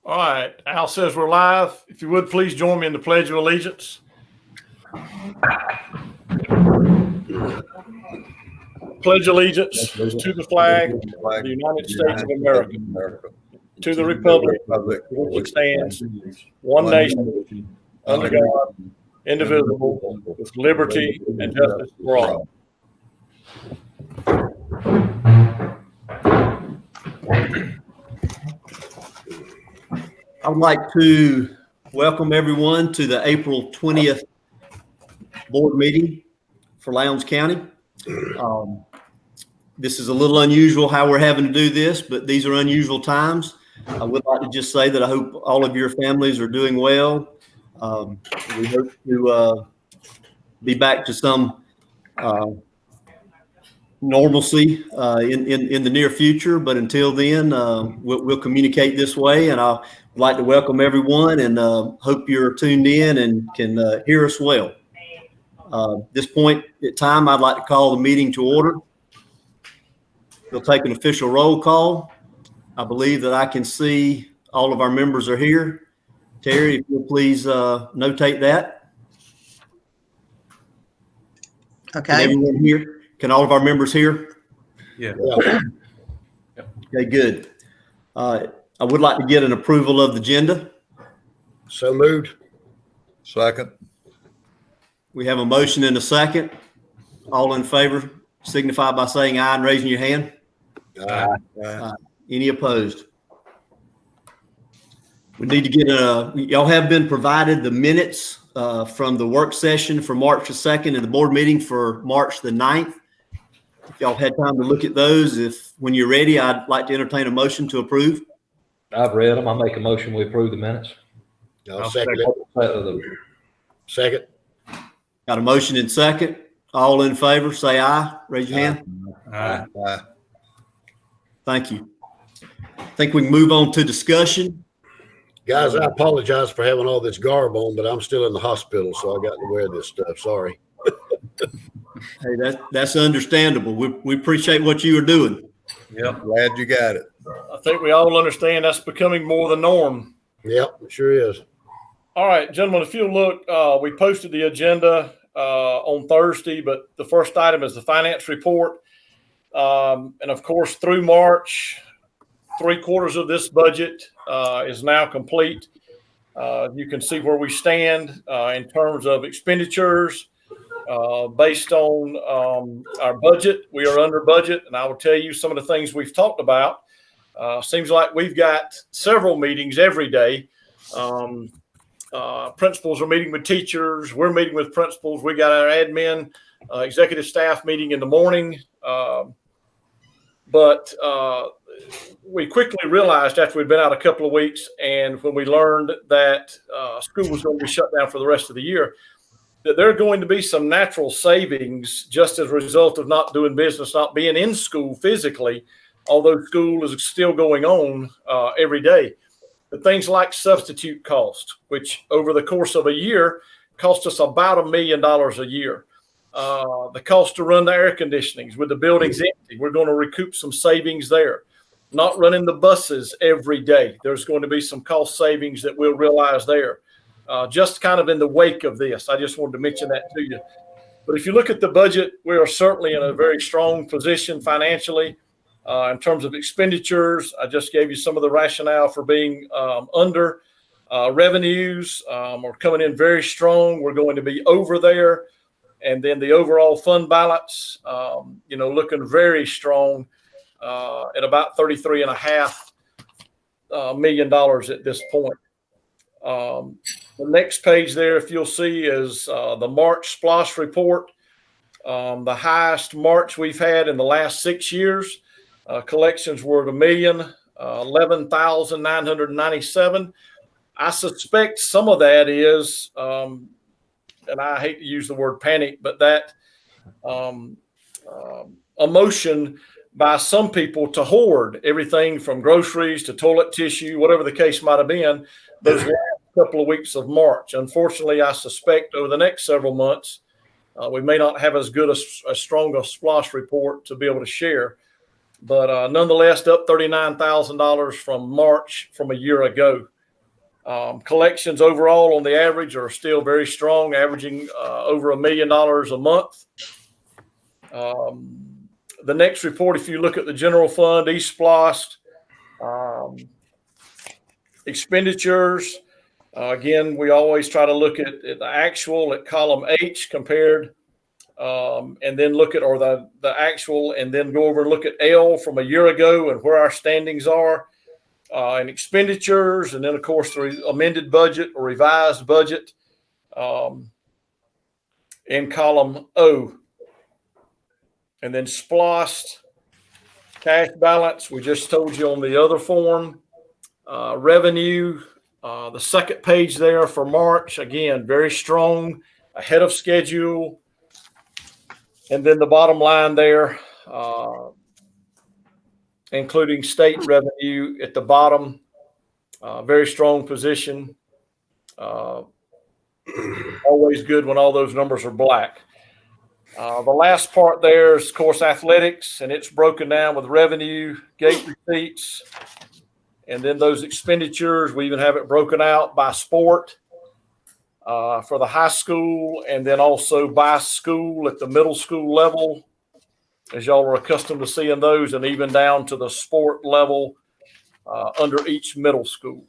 All right. Al says we're live. If you would, please join me in the Pledge of Allegiance. Pledge allegiance to the flag of the United States of America, to the republic for which it stands, one nation, under God, indivisible, with liberty and justice for all. I would like to welcome everyone to the April 20th board meeting for Lowndes County. This is a little unusual how we're having to do this, but these are unusual times. I would like to just say that I hope all of your families are doing well. We hope to be back to some normalcy in the near future, but until then, we'll communicate this way. And I'd like to welcome everyone and hope you're tuned in and can hear us well. This point in time, I'd like to call the meeting to order. We'll take an official roll call. I believe that I can see all of our members are here. Terry, if you'll please notate that. Okay. Can everyone hear? Can all of our members hear? Yeah. Okay, good. I would like to get an approval of the agenda. So moved. Second. We have a motion and a second. All in favor, signify by saying aye and raising your hand. Aye. Any opposed? We need to get y'all have been provided the minutes from the work session for March the 2nd and the board meeting for March the 9th. If y'all had time to look at those, when you're ready, I'd like to entertain a motion to approve. I've read them. I make a motion we approve the minutes. I'll second it. Second. Got a motion and second. All in favor, say aye. Raise your hand. Aye. Aye. Thank you. I think we can move on to discussion. Guys, I apologize for having all this garb on, but I'm still in the hospital, so I got to wear this stuff. Sorry. Hey, that's understandable. We appreciate what you are doing. Yep. Glad you got it. I think we all understand that's becoming more the norm. Yep, it sure is. All right, gentlemen, if you look, we posted the agenda on Thursday, but the first item is the finance report. And of course, through March, 3/4 of this budget is now complete. You can see where we stand in terms of expenditures. Based on our budget, we are under budget, and I will tell you some of the things we've talked about. Seems like we've got several meetings every day. Principals are meeting with teachers. We're meeting with principals. We got our admin, executive staff meeting in the morning. But we quickly realized after we'd been out a couple of weeks, and when we learned that school was going to be shut down for the rest of the year, that there are going to be some natural savings just as a result of not doing business, not being in school physically, although school is still going on every day. But things like substitute cost, which over the course of a year cost us about $1 million a year. The cost to run the air conditionings with the buildings empty, we're going to recoup some savings there. Not running the buses every day, there's going to be some cost savings that we'll realize there. Just kind of in the wake of this, I just wanted to mention that to you. But if you look at the budget, we are certainly in a very strong position financially. In terms of expenditures, I just gave you some of the rationale for being under. Revenues are coming in very strong. We're going to be over there. And then the overall fund balance, looking very strong at about $33.5 million at this point. The next page there, if you'll see, is the March SPLOST report, the highest March we've had in the last 6 years. Collections were $1,011,997. I suspect some of that is, and I hate to use the word panic, but that emotion by some people to hoard everything from groceries to toilet tissue, whatever the case might have been, those last couple of weeks of March. Unfortunately, I suspect over the next several months, we may not have as good a strong a SPLOST report to be able to share. But nonetheless, up $39,000 from March from a year ago. Collections overall on the average are still very strong, averaging over $1 million a month. The next report, if you look at the general fund, eSPLOST, expenditures, again, we always try to look at the actual at column H compared, and then look at, or the actual, and then go over and look at L from a year ago and where our standings are, and expenditures, and then, of course, the amended budget or revised budget in column O. And then SPLOST, cash balance, we just told you on the other form. Revenue, the second page there for March, again, very strong, ahead of schedule. And then the bottom line there, including state revenue at the bottom, very strong position. Always good when all those numbers are black. The last part there is, of course, athletics, and it's broken down with revenue, gate receipts, and then those expenditures. We even have it broken out by sport for the high school, and then also by school at the middle school level, as y'all are accustomed to seeing those, and even down to the sport level under each middle school.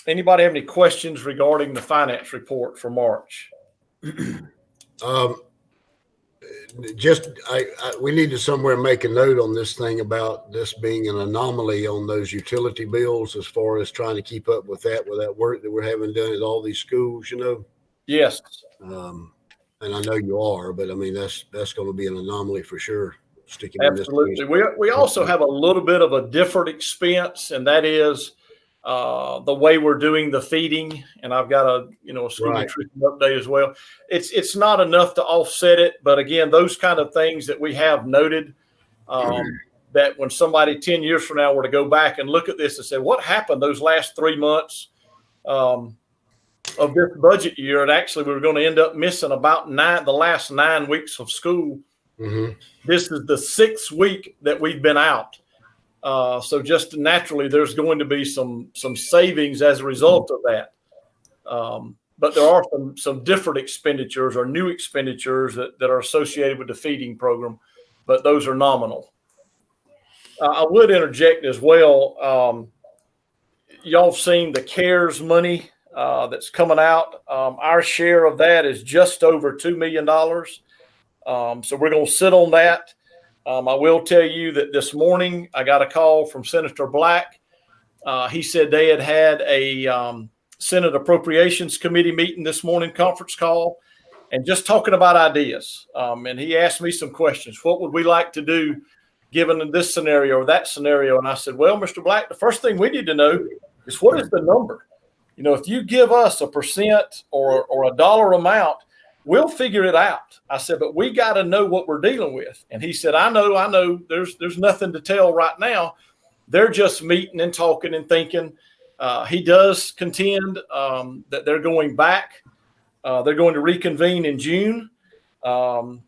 Anybody have any questions regarding the finance report for March? We need to somewhere make a note on this thing about this being an anomaly on those utility bills, as far as trying to keep up with that work that we're having done at all these schools, you know? Yes. And I know you are, but I mean, that's going to be an anomaly for sure. Sticking Absolutely. We also have a little bit of a different expense, and that is the way we're doing the feeding. And I've got a school nutrition update as well. It's not enough to offset it, but again, those kind of things that we have noted, that when somebody 10 years from now were to go back and look at this and say, what happened those last 3 months of this budget year? And actually, we were going to end up missing about the last 9 weeks of school. Mm-hmm. This is the 6th week that we've been out. So just naturally, there's going to be some savings as a result of that. But there are some different expenditures or new expenditures that are associated with the feeding program, but those are nominal. I would interject as well. Y'all have seen the CARES money that's coming out. Our share of that is just over $2 million. So we're going to sit on that. I will tell you that this morning I got a call from Senator Black. He said they had a Senate Appropriations Committee meeting this morning, conference call, and just talking about ideas. And he asked me some questions. What would we like to do given this scenario or that scenario? And I said, well, Mr. Black, the first thing we need to know is what is the number? If you give us a percent or a dollar amount, we'll figure it out. I said, but we got to know what we're dealing with. And he said, I know. There's nothing to tell right now. They're just meeting and talking and thinking. He does contend that they're going back. They're going to reconvene in June. And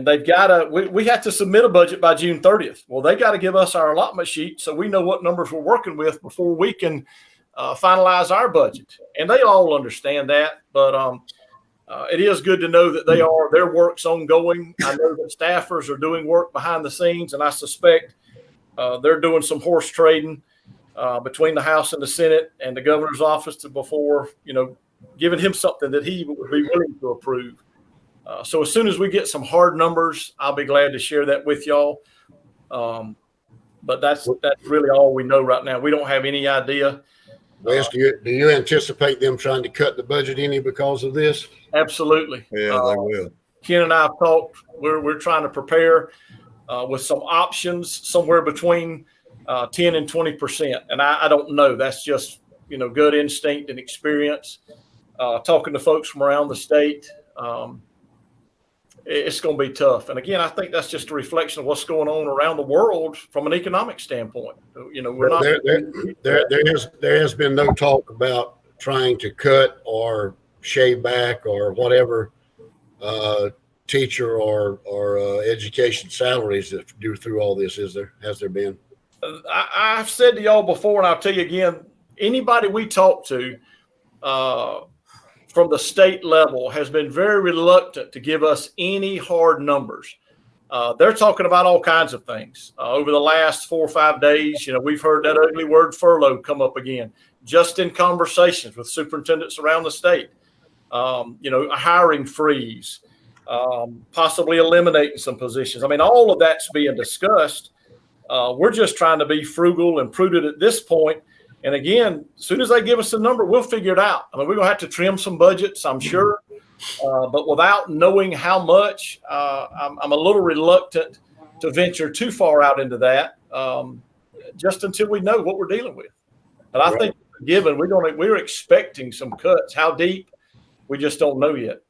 they've got to, we have to submit a budget by June 30th. Well, they got to give us our allotment sheet so we know what numbers we're working with before we can finalize our budget. And they all understand that. But it is good to know that their work's ongoing. I know that staffers are doing work behind the scenes, and I suspect they're doing some horse trading between the House and the Senate and the governor's office before, giving him something that he would be willing to approve. So as soon as we get some hard numbers, I'll be glad to share that with y'all. But that's really all we know right now. We don't have any idea. Wes, do you anticipate them trying to cut the budget any because of this? Absolutely. Yeah, they will. Ken and I have talked. We're trying to prepare. with some options somewhere between 10 and 20%. And I don't know. That's just, good instinct and experience. Talking to folks from around the state, it's going to be tough. And again, I think that's just a reflection of what's going on around the world from an economic standpoint. We're not. There has been no talk about trying to cut or shave back or whatever teacher or education salaries that do through all this. Has there been? I've said to y'all before, and I'll tell you again, anybody we talk to from the state level has been very reluctant to give us any hard numbers. They're talking about all kinds of things. Over the last 4 or 5 days, we've heard that ugly word furlough come up again, just in conversations with superintendents around the state. A hiring freeze, possibly eliminating some positions. I mean, all of that's being discussed. We're just trying to be frugal and prudent at this point. And again, as soon as they give us a number, we'll figure it out. I mean, we're going to have to trim some budgets, I'm sure. But without knowing how much, I'm a little reluctant to venture too far out into that, just until we know what we're dealing with. But I think given we're expecting some cuts. How deep, we just don't know yet.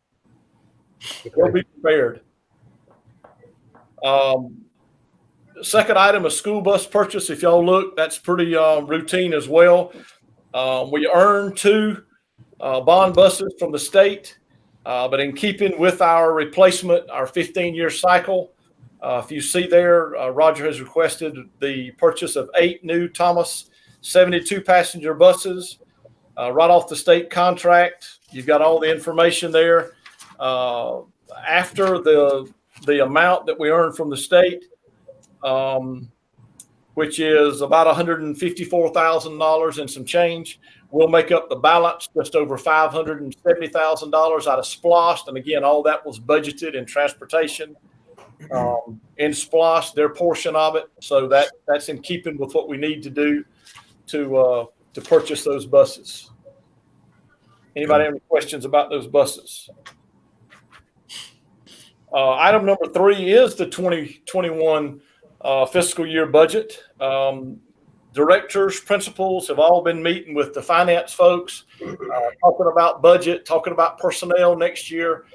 We'll be prepared. Second item, a school bus purchase. If y'all look, that's pretty routine as well. We earned 2 bond buses from the state, but in keeping with our replacement, our 15-year cycle, if you see there, Roger has requested the purchase of 8 new Thomas 72-passenger buses right off the state contract. You've got all the information there. After the amount that we earned from the state, which is about $154,000 and some change, we'll make up the balance, just over $570,000 out of SPLOST. And again, all that was budgeted in transportation, in SPLOST, their portion of it. So that's in keeping with what we need to do to purchase those buses. Anybody have any questions about those buses? Item number 3 is the 2021 fiscal year budget. Directors, principals have all been meeting with the finance folks, talking about budget, talking about personnel next year.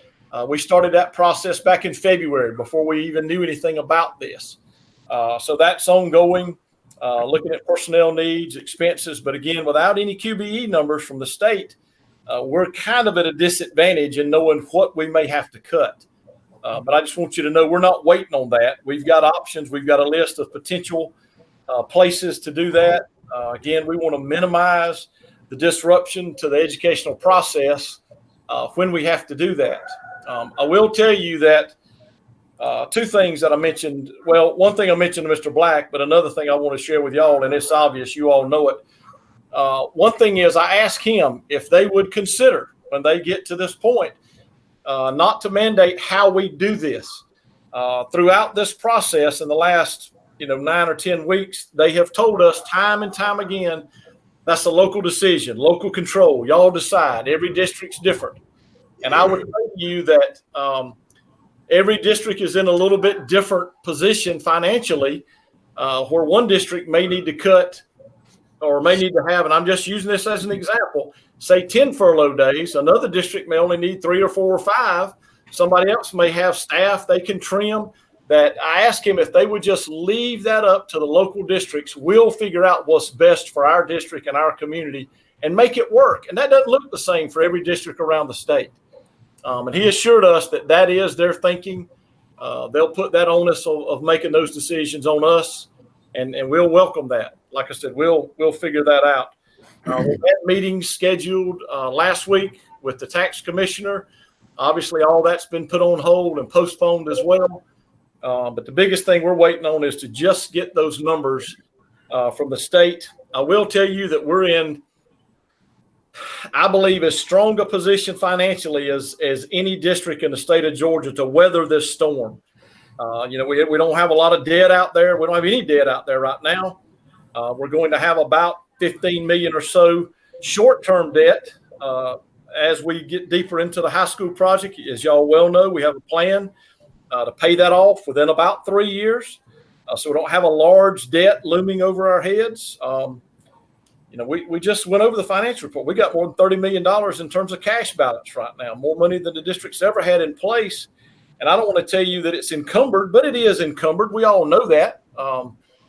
We started that process back in February before we even knew anything about this. So that's ongoing, looking at personnel needs, expenses. But again, without any QBE numbers from the state, we're kind of at a disadvantage in knowing what we may have to cut. But I just want you to know we're not waiting on that. We've got options. We've got a list of potential places to do that. Again, we want to minimize the disruption to the educational process when we have to do that. I will tell you that 2 things that I mentioned. Well, one thing I mentioned to Mr. Black, but another thing I want to share with y'all, and it's obvious, you all know it. One thing is I asked him if they would consider, when they get to this point, not to mandate how we do this. Throughout this process in the last 9 or 10 weeks, they have told us time and time again, that's a local decision, local control. Y'all decide. Every district's different. And I would tell you that every district is in a little bit different position financially, where one district may need to cut or may need to have, and I'm just using this as an example, say 10 furlough days. Another district may only need 3 or 4 or 5. Somebody else may have staff they can trim. That I asked him if they would just leave that up to the local districts. We'll figure out what's best for our district and our community and make it work. And that doesn't look the same for every district around the state. And he assured us that is their thinking. They'll put that onus of making those decisions on us, and we'll welcome that. Like I said, we'll figure that out. We had meetings scheduled last week with the tax commissioner. Obviously, all that's been put on hold and postponed as well. But the biggest thing we're waiting on is to just get those numbers from the state. I will tell you that we're in, I believe, as strong a position financially as any district in the state of Georgia to weather this storm. We don't have a lot of debt out there. We don't have any debt out there right now. We're going to have about $15 million or so short-term debt as we get deeper into the high school project. As y'all well know, we have a plan to pay that off within about 3 years, so we don't have a large debt looming over our heads. We just went over the financial report. We got more than $30 million in terms of cash balance right now, more money than the district's ever had in place. And I don't want to tell you that it's encumbered, but it is encumbered. We all know that.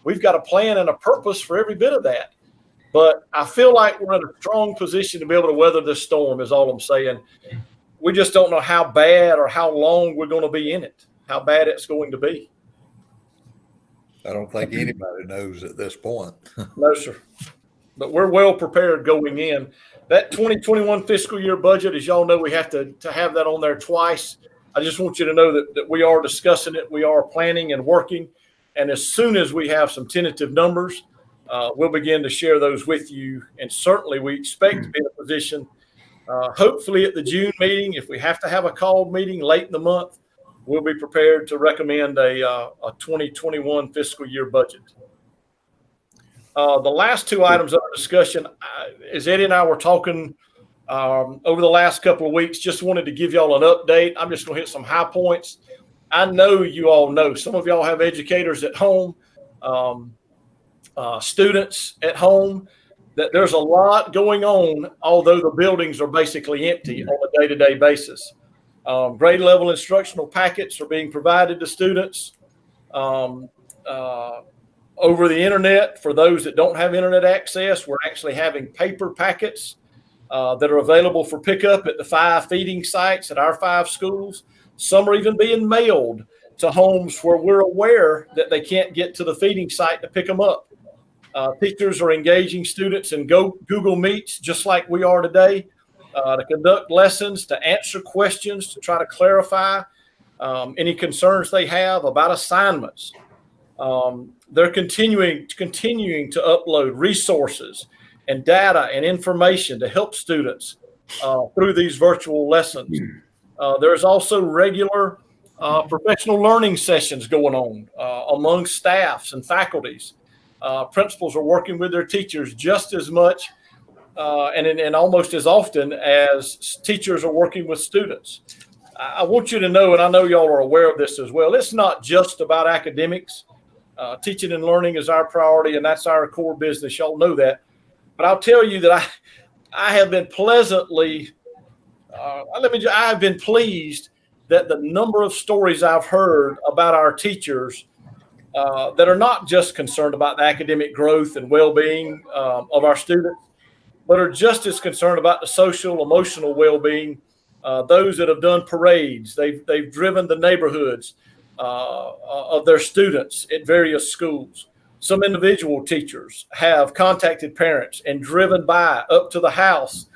We've got a plan and a purpose for every bit of that. But I feel like we're in a strong position to be able to weather this storm is all I'm saying. We just don't know how bad or how long we're going to be in it, how bad it's going to be. I don't think anybody knows at this point. No, sir. But we're well prepared going in. That 2021 fiscal year budget, as y'all know, we have to have that on there twice. I just want you to know that we are discussing it. We are planning and working. And as soon as we have some tentative numbers, we'll begin to share those with you. And certainly we expect to be in a position, hopefully at the June meeting, if we have to have a called meeting late in the month, we'll be prepared to recommend a 2021 fiscal year budget. The last two items of discussion, as Eddie and I were talking over the last couple of weeks, just wanted to give y'all an update. I'm just going to hit some high points. I know you all know, some of y'all have educators at home, students at home, that there's a lot going on, although the buildings are basically empty on a day-to-day basis. Grade level instructional packets are being provided to students over the internet. For those that don't have internet access, we're actually having paper packets that are available for pickup at the 5 feeding sites at our 5 schools. Some are even being mailed to homes where we're aware that they can't get to the feeding site to pick them up. Teachers are engaging students in Google Meets, just like we are today, to conduct lessons, to answer questions, to try to clarify any concerns they have about assignments. They're continuing to upload resources and data and information to help students through these virtual lessons. There's also regular professional learning sessions going on among staffs and faculties. Principals are working with their teachers just as much and almost as often as teachers are working with students. I want you to know, and I know y'all are aware of this as well, it's not just about academics. Teaching and learning is our priority, and that's our core business. Y'all know that. But I'll tell you that I have been I have been pleased that the number of stories I've heard about our teachers that are not just concerned about the academic growth and well-being of our students, but are just as concerned about the social, emotional well-being. Those that have done parades, they've driven the neighborhoods of their students at various schools. Some individual teachers have contacted parents and driven by up to the house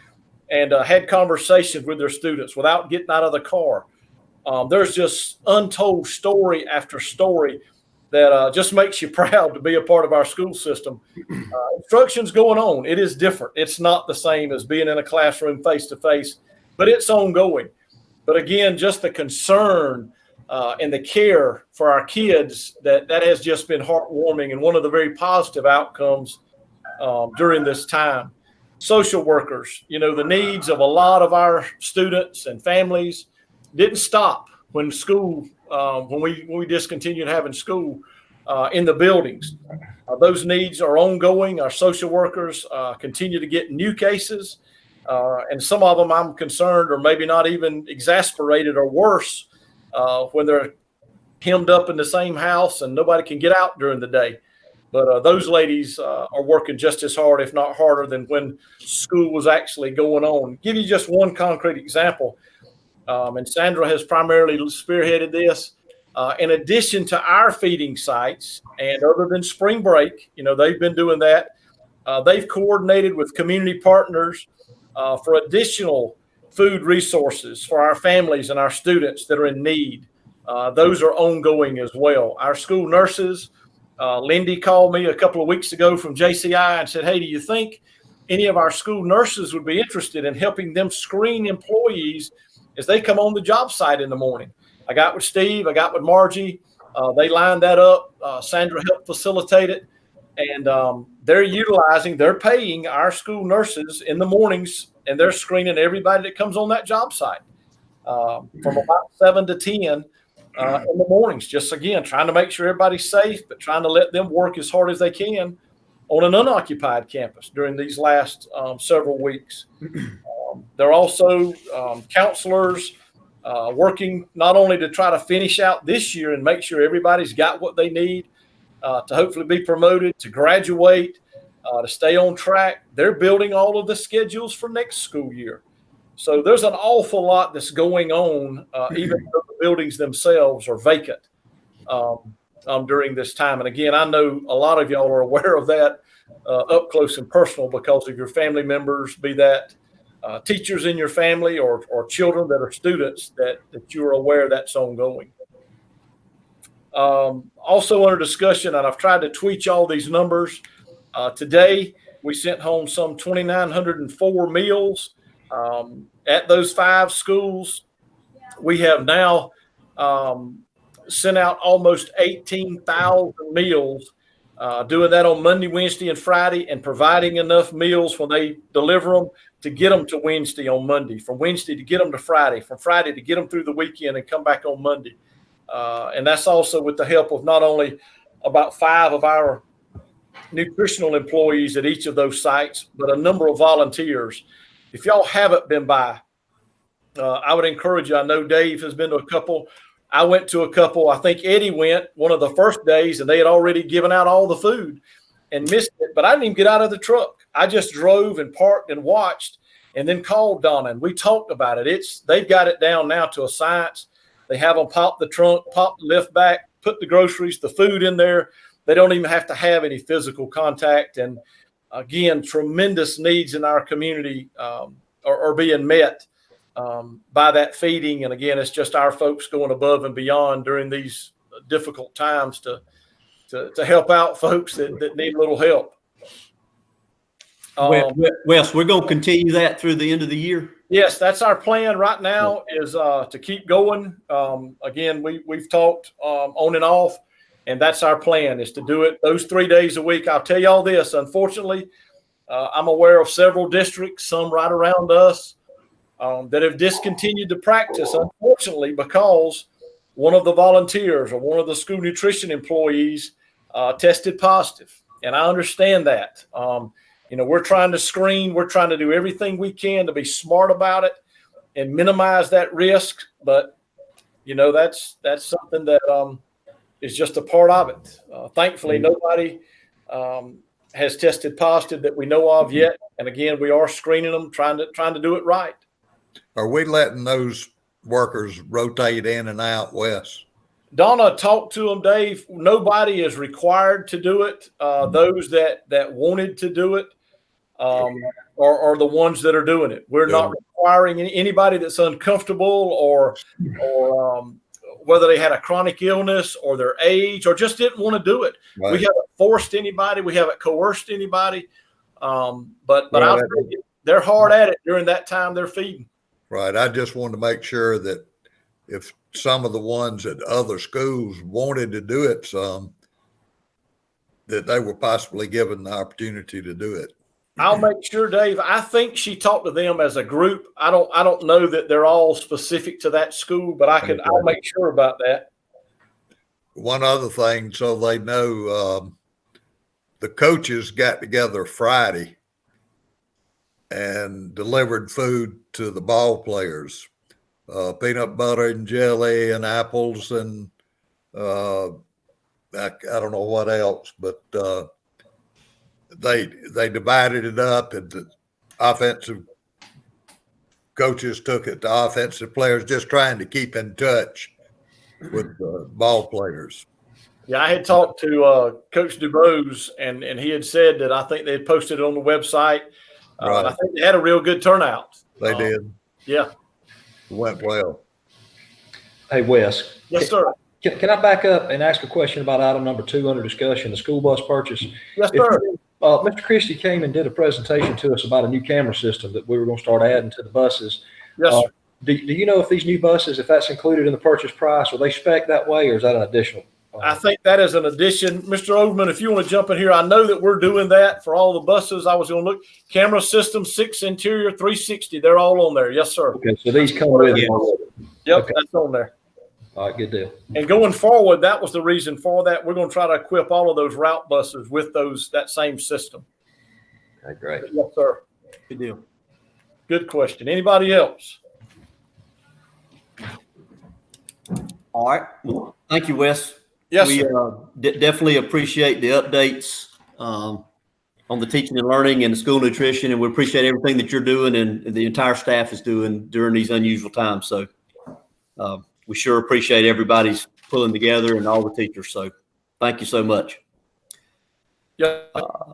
and had conversations with their students without getting out of the car. There's just untold story after story that just makes you proud to be a part of our school system. Instruction's going on. It is different. It's not the same as being in a classroom face-to-face, but it's ongoing. But again, just the concern and the care for our kids, that has just been heartwarming and one of the very positive outcomes during this time. Social workers, the needs of a lot of our students and families didn't stop when school, when we discontinued having school in the buildings. Those needs are ongoing. Our social workers continue to get new cases, and some of them I'm concerned are maybe not even exasperated or worse when they're hemmed up in the same house and nobody can get out during the day. But those ladies are working just as hard, if not harder, than when school was actually going on. Give you just one concrete example, and Sandra has primarily spearheaded this. In addition to our feeding sites, and other than spring break, they've been doing that. They've coordinated with community partners for additional food resources for our families and our students that are in need. Those are ongoing as well. Our school nurses, Lindy called me a couple of weeks ago from JCI and said, hey, do you think any of our school nurses would be interested in helping them screen employees as they come on the job site in the morning? I got with Steve, I got with Margie. They lined that up. Sandra helped facilitate it. And they're paying our school nurses in the mornings, and they're screening everybody that comes on that job site from about 7 to 10. in the mornings. Just again, trying to make sure everybody's safe, but trying to let them work as hard as they can on an unoccupied campus during these last several weeks. There are also counselors working not only to try to finish out this year and make sure everybody's got what they need to hopefully be promoted, to graduate, to stay on track. They're building all of the schedules for next school year. So there's an awful lot that's going on, even though the buildings themselves are vacant during this time. And again, I know a lot of y'all are aware of that up close and personal because of your family members, be that teachers in your family or children that are students that you are aware that's ongoing. Also under discussion, and I've tried to tweet all these numbers. Today, we sent home some 2,904 meals at those 5 schools. We have now sent out almost 18,000 meals, doing that on Monday, Wednesday, and Friday, and providing enough meals when they deliver them to get them to Wednesday on Monday, from Wednesday to get them to Friday, from Friday to get them through the weekend and come back on Monday. And that's also with the help of not only about 5 of our nutritional employees at each of those sites, but a number of volunteers. If y'all haven't been by, I would encourage you. I know Dave has been to a couple. I went to a couple. I think Eddie went one of the first days, and they had already given out all the food and missed it. But I didn't even get out of the truck. I just drove and parked and watched and then called Donna, and we talked about it. They've got it down now to a science. They have them pop the trunk, pop the lift back, put the groceries, the food in there. They don't even have to have any physical contact. And again, tremendous needs in our community are being met by that feeding. And again, it's just our folks going above and beyond during these difficult times to help out folks that need a little help. Wes, we're going to continue that through the end of the year. Yes, that's our plan right now is to keep going. Again, we've talked on and off, and that's our plan is to do it those 3 days a week. I'll tell you all this. Unfortunately, I'm aware of several districts, some right around us, that have discontinued the practice, unfortunately, because one of the volunteers or one of the school nutrition employees tested positive. And I understand that. We're trying to screen. We're trying to do everything we can to be smart about it and minimize that risk. But, that's something that is just a part of it. Thankfully, nobody has tested positive that we know of yet. And again, we are screening them, trying to do it right. Are we letting those workers rotate in and out, Wes? Donna talked to them, Dave. Nobody is required to do it. Those that wanted to do it are the ones that are doing it. We're not requiring anybody that's uncomfortable or whether they had a chronic illness or their age or just didn't want to do it. Right. We haven't forced anybody. We haven't coerced anybody. But I'll tell you, they're hard at it during that time they're feeding. Right. I just wanted to make sure that if some of the ones at other schools wanted to do it that they were possibly given the opportunity to do it. I'll make sure, Dave. I think she talked to them as a group. I don't know that they're all specific to that school, but I'll make sure about that. One other thing, so they know, the coaches got together Friday and delivered food to the ball players, peanut butter and jelly and apples and I don't know what else, but they divided it up, and the offensive coaches took it to offensive players, just trying to keep in touch with the ball players. Yeah, I had talked to Coach DuBose, and he had said that I think they had posted it on the website. Right. I think they had a real good turnout. They did. Yeah. It went well. Hey, Wes. Yes, sir. Can I back up and ask a question about item number 2 under discussion, the school bus purchase? Yes, sir. Mr. Christie came and did a presentation to us about a new camera system that we were going to start adding to the buses. Yes, sir. Do you know if these new buses, if that's included in the purchase price, are they spec that way, or is that an additional? I think that is an addition. Mr. Overman, if you want to jump in here, I know that we're doing that for all the buses. I was going to look. Camera system, 6 interior, 360. They're all on there. Yes, sir. Okay, so these come with it. Yep, okay. That's on there. All right, good deal. And going forward, that was the reason for that. We're going to try to equip all of those route buses with that same system. Okay, great. Yes, sir. Good deal. Good question. Anybody else? All right. Well, thank you, Wes. Yes, we sir. Definitely appreciate the updates on the teaching and learning and the school nutrition, and we appreciate everything that you're doing and the entire staff is doing during these unusual times. So we sure appreciate everybody's pulling together and all the teachers. So thank you so much. Yes,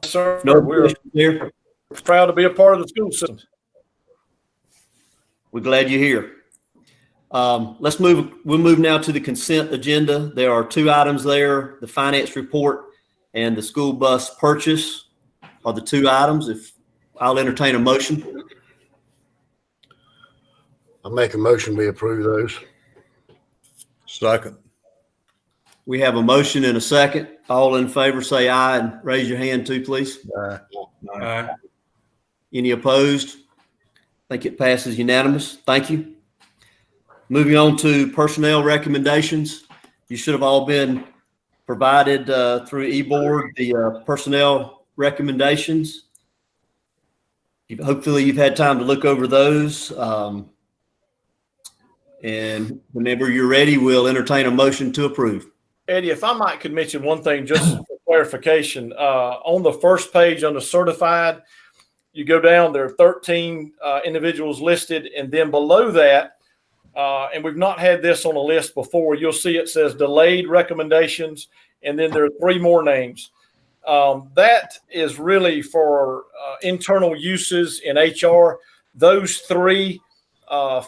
sir. No We're here. proud to be a part of the school system. We're glad you're here. Let's move. We'll move now to the consent agenda. There are two items there: the finance report and the school bus purchase are the two items. If I'll entertain a motion. I'll make a motion we approve those. Second. We have a motion and a second. All in favor, say aye and raise your hand too, please. Aye. Any opposed? I think it passes unanimous. Thank you. Moving on to personnel recommendations. You should have all been provided through eBoard the personnel recommendations. Hopefully you've had time to look over those. And whenever you're ready, we'll entertain a motion to approve. Eddie, if I could mention one thing just for clarification. On the first page on the certified, you go down, there are 13 individuals listed, and then below that, and we've not had this on a list before, you'll see it says delayed recommendations, and then there are 3 more names. That is really for internal uses in HR. Those 3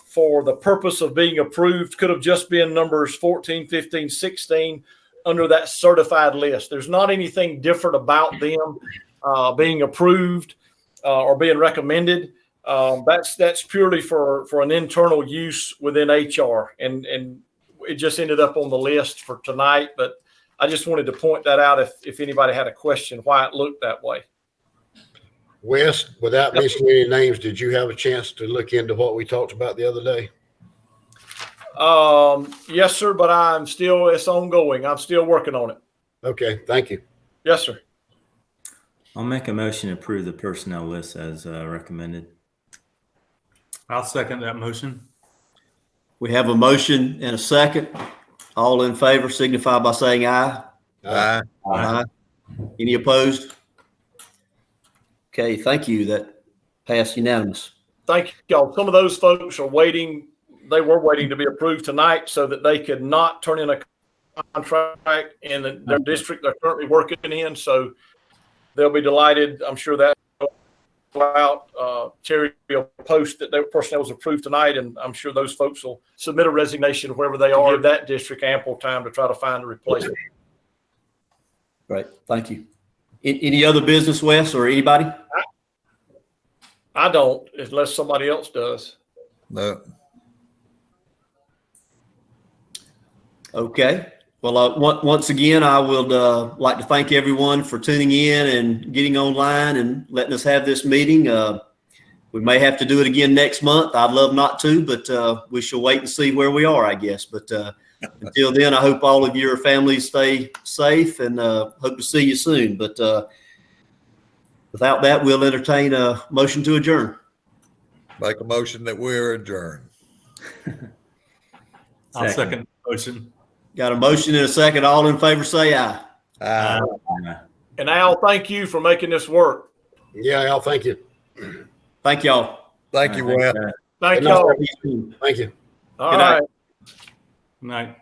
for the purpose of being approved could have just been numbers 14, 15, 16 under that certified list. There's not anything different about them being approved or being recommended. That's purely for an internal use within HR, and it just ended up on the list for tonight. But I just wanted to point that out if anybody had a question why it looked that way. Wes, without mentioning any names, did you have a chance to look into what we talked about the other day? Yes, sir, but it's ongoing. I'm still working on it. Okay, thank you. Yes, sir. I'll make a motion to approve the personnel list as recommended. I'll second that motion. We have a motion and a second. All in favor signify by saying aye. Aye. Aye. Any opposed? Okay, thank you. That passed unanimous. Thank y'all. Some of those folks are waiting. They were waiting to be approved tonight so that they could not turn in a contract in their district they're currently working in. So they'll be delighted. I'm sure that out. Terry will post that their personnel was approved tonight, and I'm sure those folks will submit a resignation wherever they are. Give that district ample time to try to find a replacement. Great, thank you. Any other business, Wes, or anybody? I don't, unless somebody else does. No. Okay. Well, once again, I would like to thank everyone for tuning in and getting online and letting us have this meeting. We may have to do it again next month. I'd love not to, but we shall wait and see where we are, I guess. But until then, I hope all of your families stay safe and hope to see you soon. But without that, we'll entertain a motion to adjourn. Make a motion that we're adjourned. I'll second the motion. Got a motion and a second. All in favor, say aye. Aye. And Al, thank you for making this work. Yeah, Al, thank you. Thank y'all. Thank you, Wes. Thank y'all. Thank you. All Good night. right. Good night.